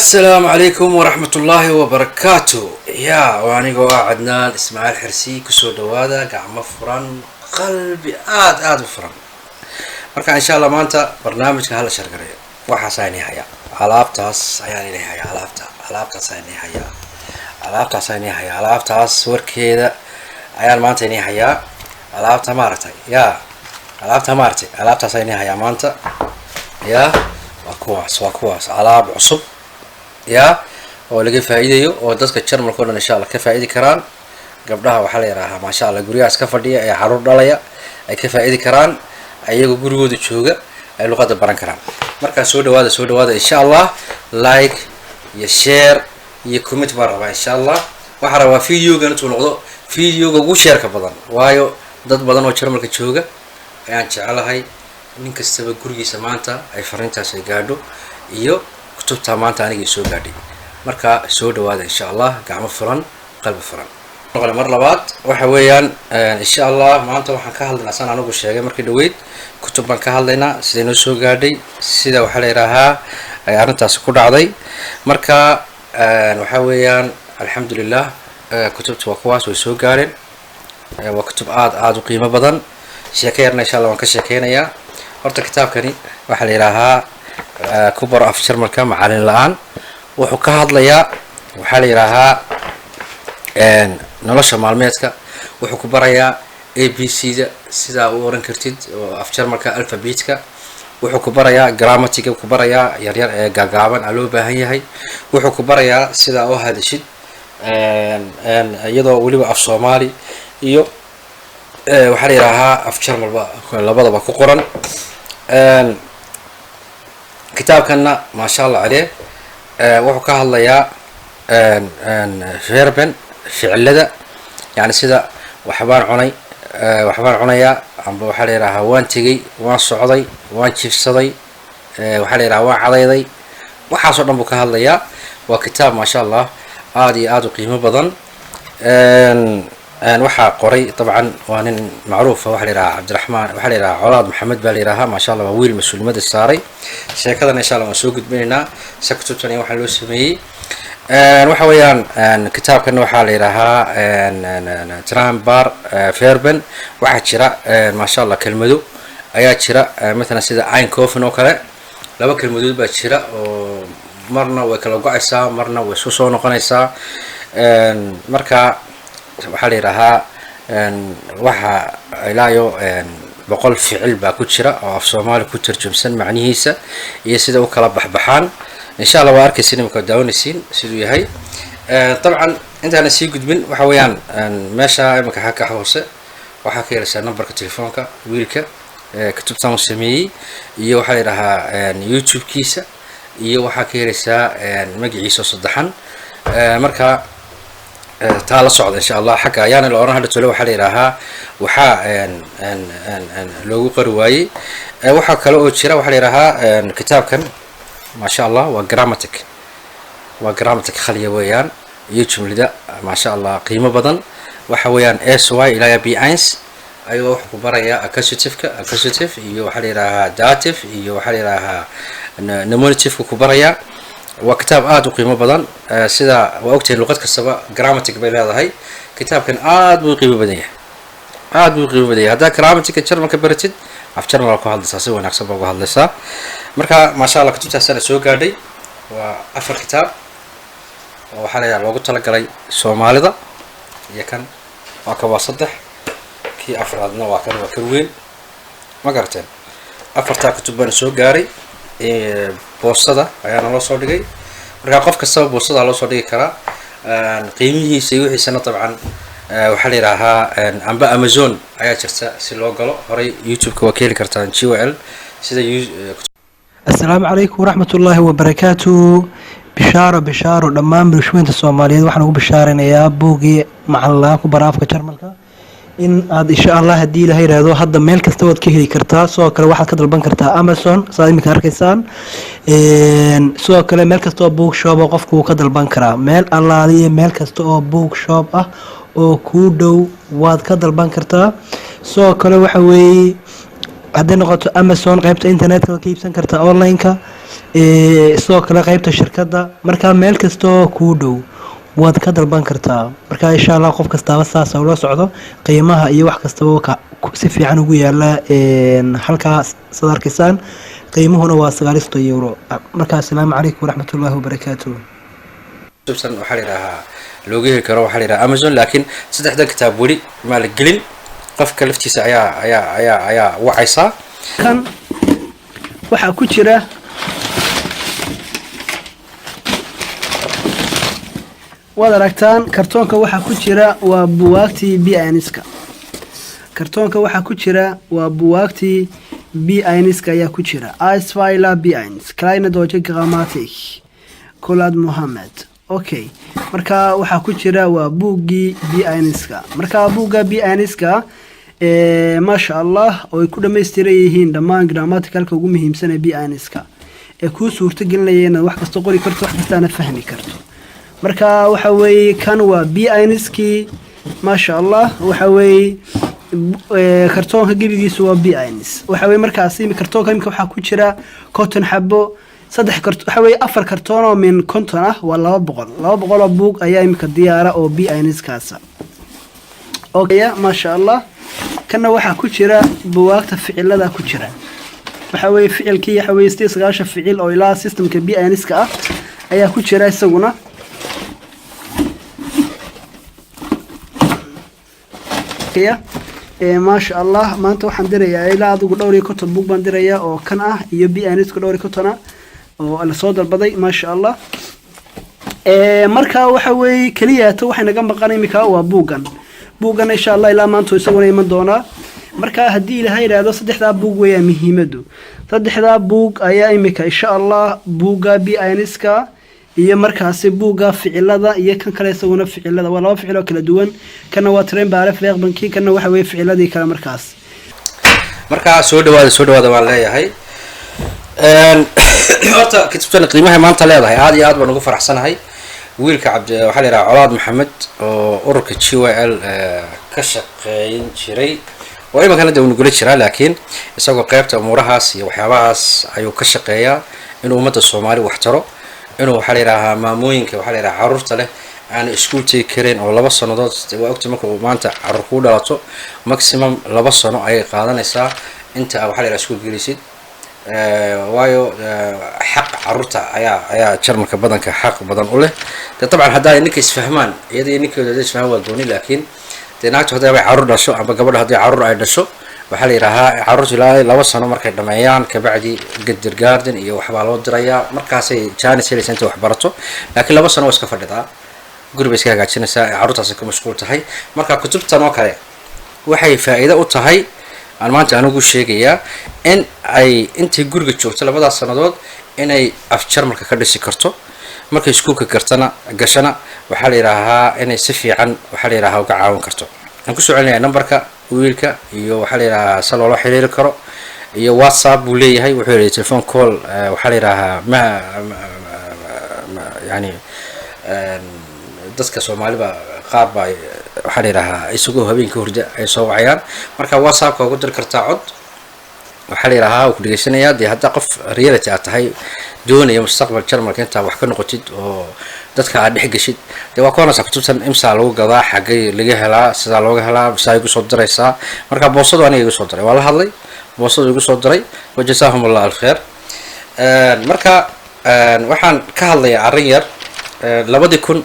السلام عليكم ورحمة الله وبركاته. وأنا عدنان إسماعيل حرسي كسو دوادا قعمة فران قلبي آد فران مركا إن شاء الله مانتا برنامج هلا شرقرية waxa saynay haya alaabtaas ayaan ilaahay alaabtaas warkeeda ayaan maanta inay haya alaabtaas aynay haya maanta waa kuwaas alaab cusub oo laga faa'iideeyo oo dadka Jarmalka oo dhan insha Allah ka faa'iidi karaan gabdhaha waxa la yiraahdaa ma sha Allah gurigaas ka fadhiya ee xarun dhalaya ay ka faa'iidi karaan ayaga gurigooda jooga ay luqada baran karaan marka soo dhawaada insha Allah like iyo share iyo comment baraba insha Allah waxa rabaa videogan inuu noqdo videoga ugu share-ka badan waayo dad badan oo Jarmalka jooga ayaan jecelahay nin kastaba gurigiisa maanta ay fariintaas ay gaadho iyo kutubta maanta aniga soo gaadhay marka soo dhawaada insha Allah gacmo furan qalbi furan mar labaad waxa weeyaan insha Allah maanta waxaan ka hadlaynaa san anigu sheegay markii dhaweyd kutub baan ka hadlaynaa sidee noo soo gaadhay sida waxa la yiraahaa ay arintaas ku dhacday marka waxa weeyaan alxamdulillah kutubtu waa kuwaas way soo gaareen waa kutub aad u qiimo badan sheekayna insha Allah waan ka sheekaynayaa horta kitaabkani waxa la yiraahaa kubar af Jarmalka macallin la'aan wuxuu ka hadlayaa waxa la yiraahaa nolosha maalmeedka wuxuu ku barayaa ABC-da sida uu oran kartid oo af Jarmalka alphabetka wuxuu ku barayaa grammatiga ku barayaa yar ee gaagaaban loo baahan yahay wuxuu ku barayaa sida oo hadashid iyadoo waliba af Soomaali iyo waxa la yiraahaa af Jarmalba labadaba ku qoran kitaabkana ma sha Allah عليه wuxuu ka hadlayaa verben ficilada yani sida waxbaan cunaya amba waxa la yiraahdaa waan tagay waan socday waan jiifsaday waxa la yiraahdaa waan cadayday waxaas oo dhan buu ka hadlayaa waa kitaab ma sha Allah aad iyo aad u qiimo badan waxa qoray طبعا waa nin macruuf waxa la yiraahdaa Cabdiraxmaan waxa la yiraahdaa Colaad Maxamed baa la yiraahdaa ma sha Allah waa wiil mas'uuliyad saaray sheekadan insha Allah waan soo gudbinaynaa sakutubtani waxa loo sameeyay waxa weeyaan kitaabkan waxa la yiraahdaa Trambar Verben waxa jira ma sha Allah kelmado ayaa jira mesela sida Einkaufen oo kale laba kelmadood baa jira oo marna way kala go'aysaa marna way soo noqonaysaa marka waxa la yiraahdaa waxa ilaayo boqol ficil baa ku jira oo af Soomaali ku tarjumsan macnihiisa iyo sida uu kala baxbaxaan insha Allah waa arkaysiin marka daawanaysiin sidoo yahay طبعا intaana sii gudbin waxa weeyaan meesha imika xaka hoose waxa ka yeelay numberka telefoonka wiilka kutubtan uu sameeyay iyo waxa la yiraahdaa YouTube kiisa iyo waxa ka yeelaysaa magaciisa saddexan marka taa la socda insha Allah xagga ayaana la oran hada tolo waxa la yiraahaa waxa loogu qori waayay waxa kale oo jira waxa la yiraahaa kitaabkan ما شاء الله وجراماتيك خليه ويان يجملدا ما شاء الله قيمة بدن وحويان SY إلى B1 أيوة وحكو بريا accusative iyo waxa la yiraahdaa dative iyo waxa la yiraahdaa nominative ku baraya waa kitaab aad u qiimo badan sida waa ogtahay luqad kastaba grammatic bay leedahay kitaabkan aad buu qiimo badan yahay hada grammatic Jarmalka baratid af Jarmalka ku hadlaysaa si wanaagsan baa uga hadlaysaa marka ma sha Allah kutubtaas ana soo gaadhay waa afar kitaab oo waxa la loogu talagalay Soomaalida iyo kan waa ka saddex kii afraadna waa kan weyn ma garteen afarta kutub baan soo gaaray boostada ayaana loo soo dhigay marka qof kasta boostada loo soo dhigi karaa qiimihiisa iyo wixiisana طبعا waxa la yiraahdaa amba Amazon ayaa jirta si loo galo horay YouTube-ka waa keeli kartaan GWL sida السلام عليكم ورحمة الله وبركاته بشارة دمان برشوين الصوماليين وحنا نقول بشارين يا بوقي مع الله كبرافك جرمالك إن هذا إن شاء الله هدي له هيرادو هذا ميل كستوت كهلي كرتا سواء كلا واحد كدر بنك كرتا أمازون صادق مكاركيسان سواء كلا ميل كستو بوك شوب وقفكو كدر بنكرا ميل الله عليه ميل كستو بوك شوب أو كودو واد كدر بنكرتا سواء كلا وحوي هذا نقطة أمازون قيمة إنترنت كيف سنكرتا أونلاين كا sidoo kale qaybta shirkadda markaa meel kastoo kuu dhow waad ka dalban kartaa. markaa insha allah qof kastaaba saasa ula socdo qiimaha iyo wax kastaba si fiican ugu yaala halkaas sad arkaysaan. qiimuhuna waa 9 euro. markaa assalaamu calaykum waraxmatullaahi wabarakaatuh. waxaa la yidhaahaa looga heli karo waxaa la yidhaha Amazon, laakiin saddexda kitaab weli ma la gelin. qofka laftiisa ayaa wacaysaa. kan waxaa ku jira waad aragtaan kartoonka waxaa ku jira waa buwaagtii B-Aniska. kartoonka waxaa ku jira waa buwaagtii B-Aniska ayaa ku jira. Eisweiler B-Eins, Kleine Deutsche Grammatik, Kolad Mohammed. okay, marka waxaa ku jira waa buuggii B-Aniska. marka buugga B-Aniska maasha allah oo ay ku dhammaystiran yihiin dhammaan grammaticalka ugu muhiimsan ee B-Aniska ee kuu suurtagelinaya inaad wax kasta qori karto, wax kastaana fahmi karto. marka waxa weeye kan waa B-Aniskii maasha allah. waxa weeye kartoonka gebigiisu waa B-Anis. waxa weeye markaasi kartoonka imika waxaa ku jira konton xabo, saddex kartoon waxa weeye 4 kartoon oo min konton ah waa 200 oo buug ayaa imika diyaara oo B-Aniskaasa. okay maasha allah. kana waxaa ku jira buwaagta ficilada ku jira. waxa weeye ficilkii waxa weeye 9 ficil oo ilaa systemka B-Aniska ah ayaa ku jira isaguna. maasha allah. maanta waxaan dirayaa ilaa adigu dhowr iyo konton buug baan dirayaa oo kan ah iyo B-Aniska dhowr iyo konton ah oo la soo dalbaday maasha allah. marka waxa weeye kaliyaata waxay naga maqan imika waa buuggan insha allah ilaa maanta isaguna iman doonaa. marka haddii ilaahay yiraahdo saddexdaa buug weeyaa muhiimadu. saddexdaa buug ayaa imika insha allah buugga B-Aniska iyo markaasi buugga ficilada iyo kan kale isaguna ficilada waa 2 ficil oo kala duwan. kana waa train baarif leeqbankii, kana waxa weeye ficiladii kale markaas. marka soo dhawaada waan leeyahay. horta kitubtan qiimaha maanta leedahay aad iyo aad baan ugu faraxsanahay. wiilka waxaa la yidhaha Colaad Maxamed oo ururka GYL ka shaqeyn jiray oo imankana dee unugula jiraa, laakiin isagoo qaybta umuurahaas iyo waxyaabahaas ayuu ka shaqeeyaa inuu ummadda Soomaali wax taro. inuu waxaa la yidhaahaa maamooyinka waxaa la yidhaha carruurta leh aan iskuul tegi karin oo 2 sannadood waa ogtay marka uu maanta carruur ku dhalato maximum 2 sano ayay qaadanaysaa inta waxaa la yidhaha iskuul gelisid. waayo xaq carruurta ayaa jarmalka badanka xaq badan u leh. طبعا hadday ninka isfahmaan iyadii ninkooda isfahmaan waa gooni, laakiin naagtu hadday carruur dhasho ama gabadha hadday carruur ay dhasho waxaa la yidhaahaa carruurtu ilaa 2 sano markay dhameeyaan kabacdi kindergarten iyo waxbaa loo dirayaa. markaasay jaanis helaysaa inta wax barato, laakiin 2 sano waa iska fadhidaa guri bay iska hagaajinaysaa, carruurtaasi ka mashquul tahay. marka kutubtan oo kale waxay faa'iido u tahay aan maanta anigu sheegayaa in ay intii guriga joogto 2 sannadood inay af jarmalka ka dhisi karto. markay iskuulka gashana waxaa la yidhaahaa inay si fiican waxaa la yidhaahaa uga caawin karto. waxaan kusoo celinayaa numberka wiilka iyo waxaa la yidhaahaa se loola xiriiri karo iyo WhatsApp buu leeyahay. wuxuu yidhi telephone call waxaa la yidhaahaa yani dadka Soomaaliba qaar baa waxaa la yidhaahaa isagoo habeenkii hurda ay soo wacayaan. marka WhatsApp ka ugu dir kartaa cod waxaa la yidhaahaa ku dhageysanayaa. dee hadda qof reality aad tahay doonaya mustaqbal jarmalka intaa wax ka noqotid oo dadka aad dhex geshid, dee waa koonaysaa kutubtan imsaa lagu gadaa, xaggay laga helaa, sidaa looga helaa, bisaa igu soo diraysaa. marka boosadu aniga igu soo diray, waa la hadlay, boosadu igu soo diray, wajazaahum allah alkhair. marka waxaan ka hadlayaa arrin yar. 2000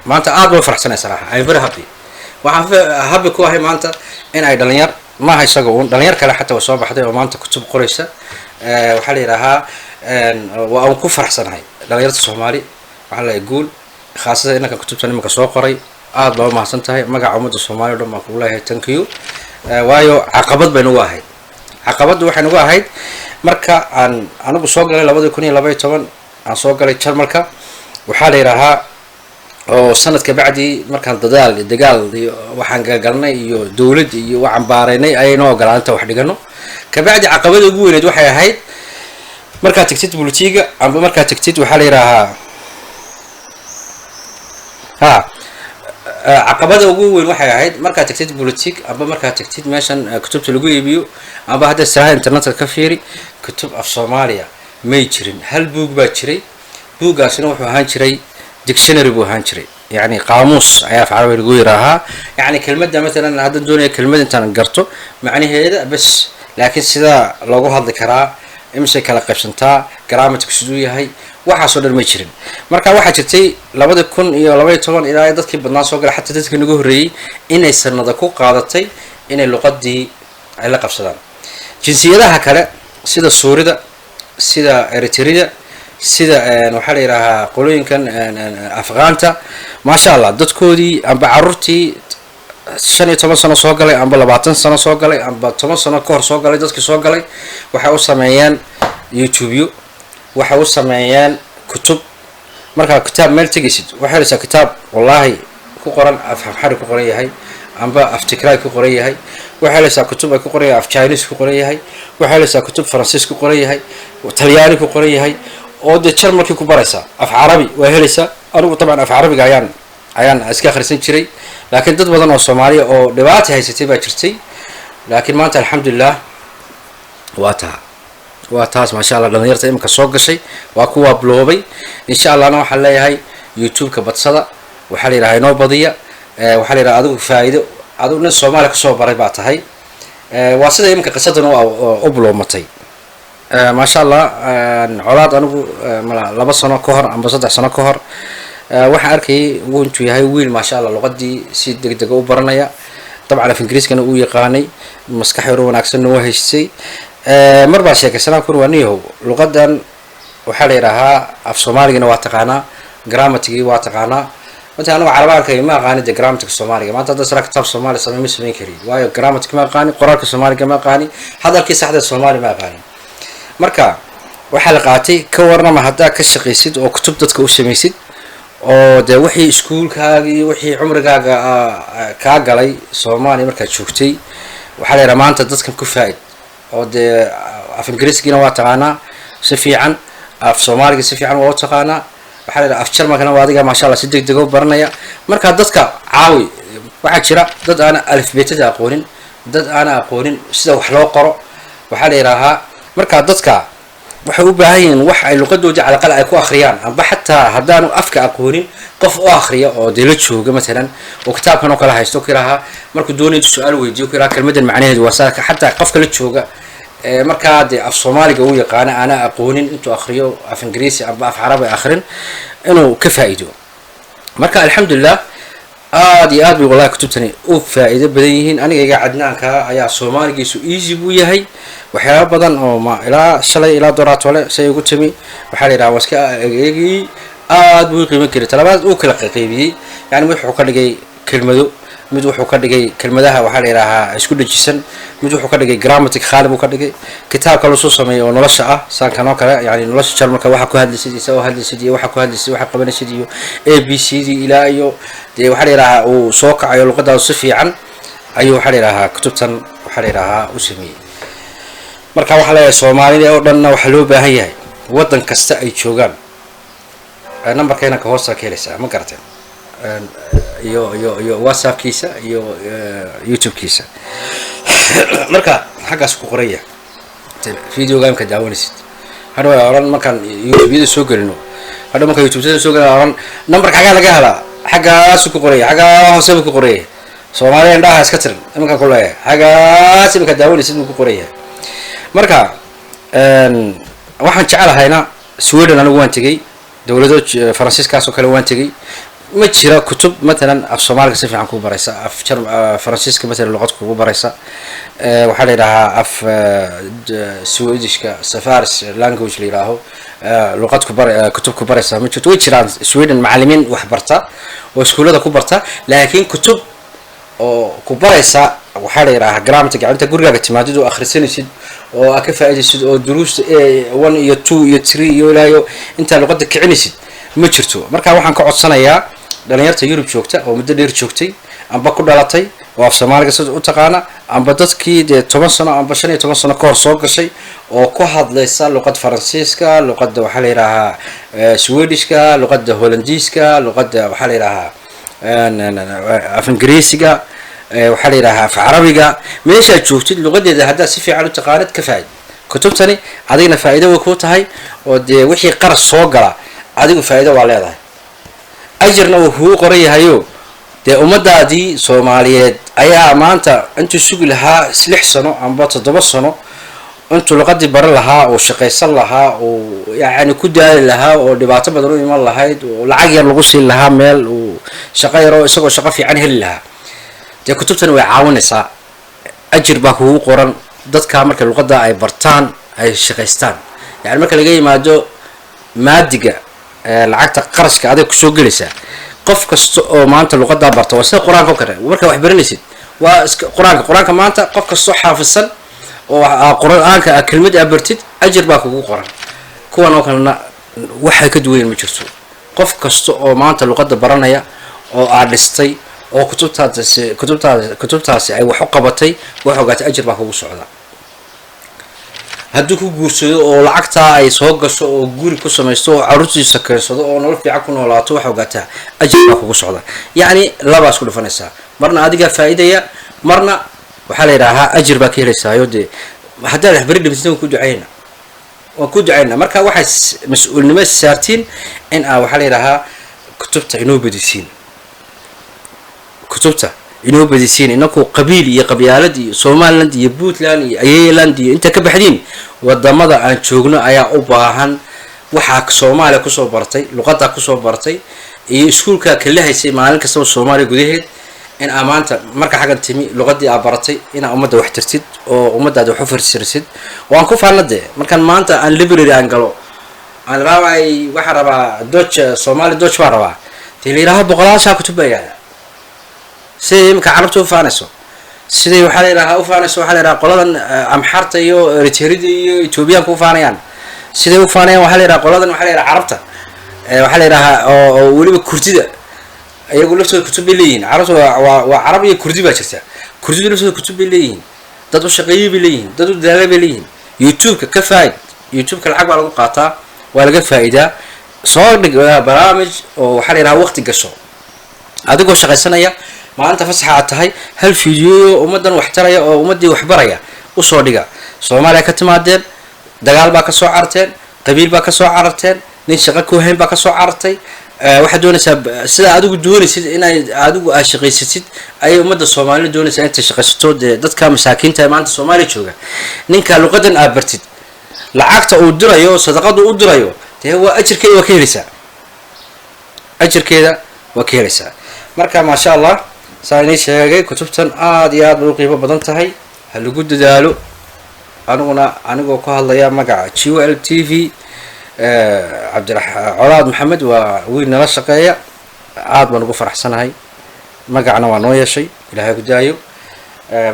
maanta aad baan faraxsanay saraaxa. I'm very happy. waxaan happy ku ahay maanta in ay dhalinyar maaha isaga uun dhalinyar kale xataa soo baxday oo maanta kutub qoraysa. waxaa la yidhaahaa waa aan ku faraxsanahay dhalinyarta Soomaali. waxaa la guul khaasatan inaka kutubtan imika soo qoray aad baa u mahadsan tahay. magaca ummadda Soomaaliya dhan baan ku leeyahay thank you. waayo caqabad bay nagu ahayd. caqabadu waxay nagu ahayd marka aan anigu soo galay 2012 aan soo galay jarmalka. waxaa la yidhaahaa oo sanadka bacdi markaan dagaal iyo waxaan galgalnay iyo dawlad iyo waxaan baaraynay ayayna ogolaanta wax dhigano. kabacdi caqabada ugu weyneed waxay ahayd markaad tagtid bultiga amba markaad tagtid waxaa la yidhaahaa caqabada ugu weyn waxay ahayd markaad tagtid bultig amba markaad tagtid meeshan kutubta lagu iibiyo amba hadda saha internetka ka fiiri kutub af Soomaaliya may jirin. hal buug baa jiray, buuggaasina wuxuu ahaan jiray dictionary buu ahaan jiray, يعني قاموس ayaa af carabi lagu yiraahaa. يعني kelmadda مثلا haddaan doonayo kelmad intaan garto macnaheeda bas, laakiin sida loogu hadli karaa, imse kala qaybsantaa, grammaticku siduu yahay, waxaasoo dhan ma jirin. marka waxaa jirtay 2012 ilaa dadkii badnaan soo galay, xataa dadkii nagu horreeyey inay sanada ku qaadatay inay luqadii ay la qabsadaan. jinsiyadaha kale sida Suurida, sida Eritrea, sida waxaa la yiraahaa qolooyinkan Afgaanta, maasha Allah dadkoodii amba carruurtii 15 sano soo galay amba 20 sano soo galay amba 10 sano ka hor soo galay, dadkii soo galay waxay u sameeyeen YouTube, waxay u sameeyeen kutub. marka kitaab meel tegisid waxay leeyahay kitaab wallahi ku qoran af xamxari ku qoran yahay amba af Tigray ku qoran yahay, waxay leeyahay kutub ay ku qoran yahay af Chinese ku qoran yahay, waxay leeyahay kutub Faransiis ku qoran yahay, Talyaani ku qoran yahay, oo de Jarmalki ku baraysa. af Carabi waa helaysa. anigu taban af Carabiga ayaan iska akhrisan jiray, laakiin dad badan oo Soomaaliya oo dhibaato haysatay baa jirtay. laakiin maanta alxamdulillah waa taas maasha Allah dhalinyarta imka soo gashay waa kuwa bloobay. insha Allah waxaan leeyahay YouTube-ka badsada, waxaa la yiraahdaa inoo badiya, waxaa la yiraahdaa adigu faa'iido, adigu nin Soomaali ka soo baray baa tahay. waa sida imka qisadan oo bloomatay. maasha Allah colaad anigu 2 sano ka hor amba 3 sano ka hor waxaan arkay intuu yahay wiil maasha Allah luqadii si degdeg u baranaya. dabcan af Ingiriiskana uu yaqaanay, maskax yar wanaagsan oo haystay. mar baa sheekaysanaa kun waniyo luqadan waxaa la yiraahaa af Soomaaligana waa taqaanaa, grammaticii waa taqaanaa. inta anigu Carabaanka ma aqaani de grammatic Soomaaliga. maanta dad sara kitaab Soomaali sameyn kari, waayo grammatic ma aqaani, qoraalka Soomaaliga ma aqaani, hadalkii saxda Soomaali ma aqaani. marka waxaa la qaatay ka warnama haddaa ka shaqaysid oo kutub dadka u samaysid, oo de wixii iskuulkaaga iyo wixii cumrigaaga kaa galay Soomaali markaad joogtay, waxaa la yiraahdaa maanta dadkan ku faa'iid. oo de af Ingiriisigana waa taqaanaa si fiican, af Soomaaliga si fiican waa u taqaanaa, waxaa la yiraahdaa af Jarmalkana waa adiga maasha Allah si degdeg u baranaya. marka dadka caawi, waxaa jira dad aan alifbeetada aqoonin, dad aan aqoonin sida wax loo qoro, waxaa la yiraahdaa marka dadka waxay u baahan yihiin wax ay luqadooda calaqal ay ku akhriyaan, amba xataa haddaanu afka aqoonin qof oo akhriya oo dila jooga مثلا oo kitaabkan oo kala haysto kiraaha markuu doonayo su'aal weydiiyo kiraa kelmadan macnaheedu waa saaka xataa qofka la jooga marka af Soomaaliga uu yaqaan ana aqoonin intuu akhriyo af Ingiriisi amba af Carabi akhrin inuu ka faa'iido. marka alxamdulillah aad iyo aad bay wallahi kutubtani u faa'iido badan yihiin. aniga cadnaanka ayaa Soomaaligiisu easy buu yahay, waxyaabo badan oo ma ilaa shalay ilaa dooraatole say ugu timi waxaa la yiraahdaa waska eegi aad buu qiimo kale talabaad uu kala qaybiyay. yani wuxuu ka dhigay kelmado, mid wuxuu ka dhigay kelmadaha waxaa la yiraahdaa isku dhajisan, mid wuxuu ka dhigay grammatic khaalib uu ka dhigay. kitaabka la soo sameeyay oo nolosha ah saankan oo kale, yani nolosha Jarmalka waxa ku hadlaysid oo hadlaysid iyo waxa ku hadlaysid waxa qabanaysid iyo ABCD ilaa iyo de waxaa la yiraahdaa uu soo kacayo luqadda si fiican ayuu waxaa la yiraahdaa kutubtan waxaa la yiraahdaa u sameeyay. marka waxaa la Soomaalida oo dhanna waxa loo baahan yahay wadan kasta ay joogaan numberkeena ka hoosta ka helaysaa ma garateen, iyo WhatsApp-kiisa iyo YouTube-kiisa. marka xagaas ku qoraya video-ga ka daawanaysid hadhow oran markaan YouTube-da soo galino, hadhow markaan YouTube-da soo galino oran number xagaa laga helaa, xagaas ku qoraya, xagaa hoose ku qoraya. Soomaaliya indhaha iska tiran imanka ku leeyahay xagaas imanka daawanaysid ku qoraya. marka waxaan jecelahayna Sweden anigu waan tagay, dawladda Faransiiskaas oo kale waan tagay. ma jira kutub مثلا af Soomaaliga si fiican ku baraysa, af Faransiiska مثلا luqad ku baraysa, waxaa la yiraahdaa af Swedishka Safaris language la yiraahdo luqad ku kutub ku baraysa ma jirto. way jiraan Sweden macallimiin wax barta oo iskuulada ku barta, laakiin kutub oo ku baraysa waxaa la yiraahdaa grammatic inta gurigaaga timaadid oo akhrisanaysid oo ka faa'iidaysid oo duruusta 1 iyo 2 iyo 3 iyo ilaayo inta luqadda kicinaysid ma jirto. marka waxaan ka codsanayaa dhalinyarta Yurub joogta oo muddo dheer joogtay amba ku dhalatay oo af Soomaaliga sida u taqaana, amba dadkii 10 sano amba 15 sano ka hor soo gashay oo ku hadlaysa luqad Faransiiska, luqadda waxaa la yiraahdaa Swedishka, luqadda Hollandiiska, luqadda waxaa la yiraahdaa af Ingiriisiga, waxaa la yiraahdaa af Carabiga. meesha joogtid luqadeeda hadda si fiican u taqaanid ka faa'iid kutubtani adigna faa'iido way ku tahay oo dee wixii qarash soo gala adigu faa'iido waa leedahay ajirna uu kugu qoran yahayo dee ummadaadii soomaaliyeed ayaa maanta intuu sugi lahaa 6 sano amba 7 sano intuu luqadii baran lahaa oo shaqaysan lahaa oo yacni ku daali lahaa oo dhibaato badan u iman lahayd oo lacag yar lagu siin lahaa meel uu shaqo yar oo isagoo shaqo fiican heli lahaa dee kutubtani way caawinaysaa ajir baa kugu qoran dadka marka luqadda ay bartaan ay shaqaystaan yani marka laga yimaado maadiga lacagta qarashka adag ku soo gelaysaa qof kasta oo maanta luqadda barta waa sida quraanka kale marka wax baranaysid waa quraanka maanta qof kasta xaafisan oo quraanka kelmad abartid ajir baa kugu qoran kuwan oo kalena waxay ka duwan ma jirto qof kasta oo maanta luqadda baranaya oo aad dhistay oo kutubtaasi ay wax u qabatay wax ogaatay ajir baa kugu socda hadduu ku guursado oo lacagtaa ay soo gasho oo guri ku samaysto oo caruurtiisa keensado oo nolol fiican ku noolaato wax ogaataa ajir baa kugu socda yacni labaas ku dhufanaysaa marna adigaa faa'iidaya marna waxaa la yidhaahaa ajir baa ka helaysaayo dee haddaad waxbari dhibisna waan ku ducayna marka waxay mas-uulnimo saartiin in waxaa la yidhaahaa kutubta inoo badisiin inaku qabiil iyo qabyaalad iyo somaliland iyo puntland iyo ireland iyo inta ka baxdiin wadamada aan joogno ayaa u baahan waxaa soomaaliya kusoo bartay luqadda kusoo bartay iyo iskuulka kala haysay maalin kastaba soomaaliya gudaheed in maanta marka xaggan timi luqadii aad baratay inaa ummadda wax tirtid oo ummadaada wax u farsirsid waan ku faanade markaan maanta aan library aan galo aan raabay waxaan rabaa soomaali dodge baan rabaa dee la yidhaaha boqolaashaa kutub baa yaala siday imika carabta u faanayso siday waxaa la yidhahaa u faanayso waxaa la yidhaha qoladan amxarta iyo eritreada iyo etoobiyaanka u faanayaan siday u faanayaan waxaa la yidhaha qoladan waxaa la yidhaha carabta waxaa la yidhahaa oo weliba kurdida iyagu laftooda kutub bay leeyihiin carabta waa carab iyo kurdi baa jirta kurdidu laftooda kutub bay leeyihiin dad u shaqeeyey bay leeyihiin dad u dadaala bay leeyihiin youtubeka ka faa'id youtubeka lacag baa lagu qaataa waa laga faa'iidaa soo dhig barnaamij oo waxaa la yidhaha waqti gasho adigoo shaqaysanaya maalinta fasaxa aad tahay hal fiideo ummadan wax taraya oo ummadii wax baraya usoo dhiga soomaaliya ka timaadeen dagaal baa kasoo cararteen qabiil baa kasoo cararteen nin shaqo ku hayn baa kasoo carartay waxaad doonaysaa sida adigu doonaysid inay adigu aad shaqaysatid ayay ummadda soomaalida doonaysaa intay shaqaysato dee dadka masaakiinta ee maanta soomaaliya jooga ninka luqadan aad bartid lacagta uu dirayo sadaqadu u dirayo dee waa ajirkeeda waa ka helaysaa ajirkeeda waa ka helaysaa marka maasha allah saa inii sheegay kutubtan aada iyo aad bay u qiimo badan tahay ha lagu dadaalo anigoo ku hadlaya magaca GOL TV colaad maxamed waa wiil nala shaqeeya aad baan ugu faraxsanahay magacna waa noo yeeshay ilaahay ku daayo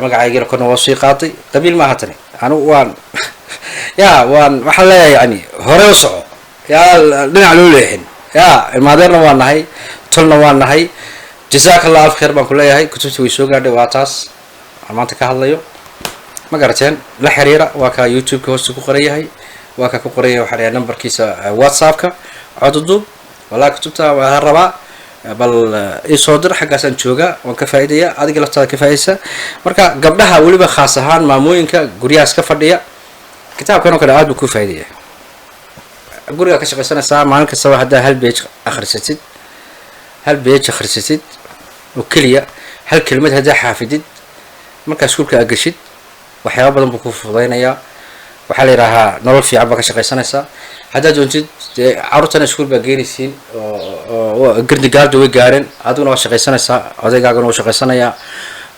magacaygina korna waa sii qaatay qabiil maaha tani anigu waan waxaan leeyahay yani hore u soco yaa dhinac loo leexin ilmaadeerna waa nahay tolna waa nahay jazaaka allah alf khayr baan ku leeyahay kutubta way soo gaadhay waa taas aan maanta ka hadlayo ma garateen la xiriira waa ka youtube-ka hoosta ku qoran yahay waa ka ku qoran yahay waxaa la yahay numberkiisa whatsapp-ka codudub wallahi kutubta waa rabaa bal isoo dir xaggaasaan joogaa waan ka faa'iidaya adiga laftaada ka faa'iidaysa marka gabdhaha weliba khaas ahaan maamooyinka guryahaas ka fadhiya kitaabkan oo kale aad buu ku faa'iidaya gurigaa ka shaqaysanaysaa maalin kastaba haddaa hal page akhrisatid oo keliya hal kelmad haddaa xaafidid markaa iskuulka aad geshid waxyaaba badan buu ku fudaynayaa waxaa la yidhaahaa nolol fiican baa ka shaqaysanaysaa haddaad doontid dee carruurtana iskuul baa geenaysiin oo gardigaarda way gaareen adiguna waa shaqaysanaysaa odaygaagana waa shaqaysanayaa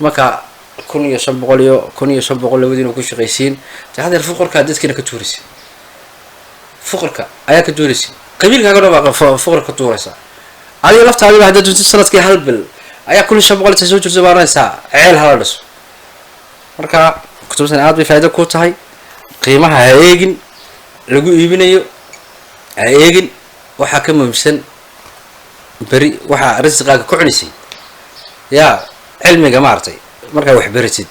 marka 1500 iyo 1500 labadiina ku shaqaysiin dee hadeer fuqarkaa dadkiina ka tuuraysa fuqarka ayaa ka tuuraysa qabiilkaagana baa fuqar ka tuuraysa adiga laftaadiba haddaad doontid sanadkii hal bil ayaa 1500 inta soo jirta baaranaysaa ceel hala dhiso marka kutubtan aad bay faa'iido ku tahay qiimaha ha eegin lagu iibinayo ha eegin waxaa ka muhiimsan beri waxaa risqaaga ku cunisay yaa cilmiga maartay markaa wax baratid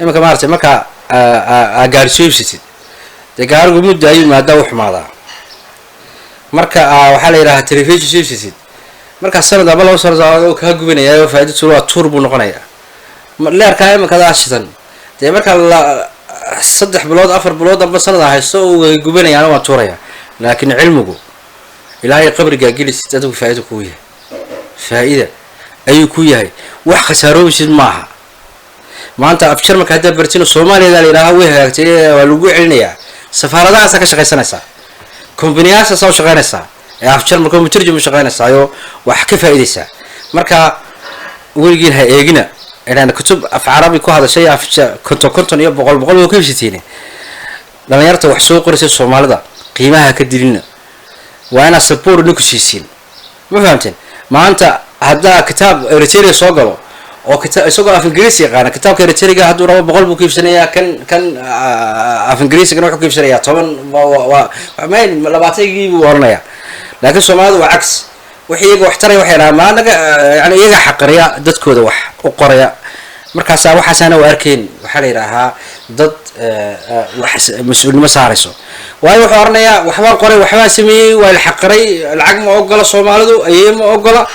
iminka maartay markaa gaari soo iibsatid dee gaarigu muddo ayuu maadaa u xumaadaa marka waxaa la yidhahaa telefishin soo iibsatid markaa sanad aba 2 sano oo kaa gubinayaa faa'iido waa tuur buu noqonayaa leerkaa iminkadaa shidan dee marka saddex bilood afar bilood amba sanada haysto way gubanayaan waa tuuraya laakiin cilmigu ilaahay qabriga gelisid adigu faa'iido ku yahay faa'iida ayuu ku yahay wax khasaaroobisid maaha maanta afjar marka hadda bartino Soomaaliya la ilaaha way hagaagtay waa lagu celinayaa safaaradaha ka shaqaysanaysa kombaniyaasha soo shaqaynaysa ee afjar marka mutarjim shaqaynaysa ayo wax ka faa'iideysa marka weligiin ha eegina inaan kutub af carabi ku hadashay afjar konton iyo boqol oo ka heshiisiin dhalinyarta wax soo qorisay Soomaalida qiimaha ka dilina waa ina support ku siisiin ma fahamteen maanta hadda kitaab Eritrea soo galo oo kitaab isagoo af Ingiriisi yaqaan kitaabka Eritrea haduu rabo 100 buu kiibsanayaa kan af Ingiriisi kan wuxuu kiibsanayaa 10 waa meel 20 buu oranaya laakiin Soomaalidu waa caks wixii iyaga wax taray waxay raadmaan yani iyaga xaqriya dadkooda wax u qoraya markaas waxaasana u arkeen waxa la yiraahaa dad wax mas'uulnimo saarayso waayo wuxuu oranayaa waxba qoray waxba sameeyay waa la xaqray lacag ma ogola Soomaalidu ayay ma ogola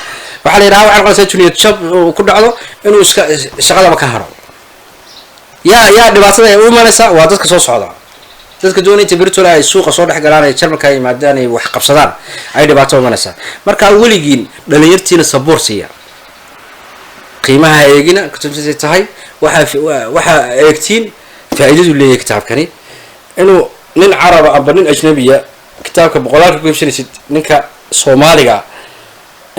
waxa la yiraahaa waxa qalsan tuniyad jab ku dhacdo inuu iska shaqada ka haro yaa dhibaatada ay u imanaysa waa dadka soo socda dadka doonayta birtoola ay suuqa soo dhex galaan ay jarmalka ay maadaan ay wax qabsadaan ay dhibaato u imanaysa marka weligiin dhalinyartiina support siiya qiimaha eegina kutubtiisa tahay waxa eegtiin faa'iidadu leeyahay kitaabkani inuu nin carab aba nin ajnabiya kitaabka boqolaal ku iibsanaysid ninka Soomaaliga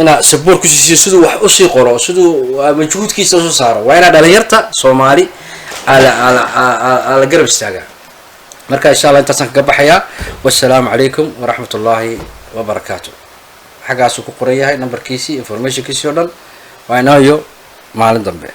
ina support ku siiyo sidoo wax u sii qoro sidoo majhuudkiisa soo saaro waa ina dhalinyarta Soomaali ala garab istaaga marka insha Allah intaasaan ka baxaya wassalaamu calaykum waraxmatullaahi wabarakaatuh xagaas ku qorayahay numberkiisi informationkiisi oo dhan waa inaayo maalin dambe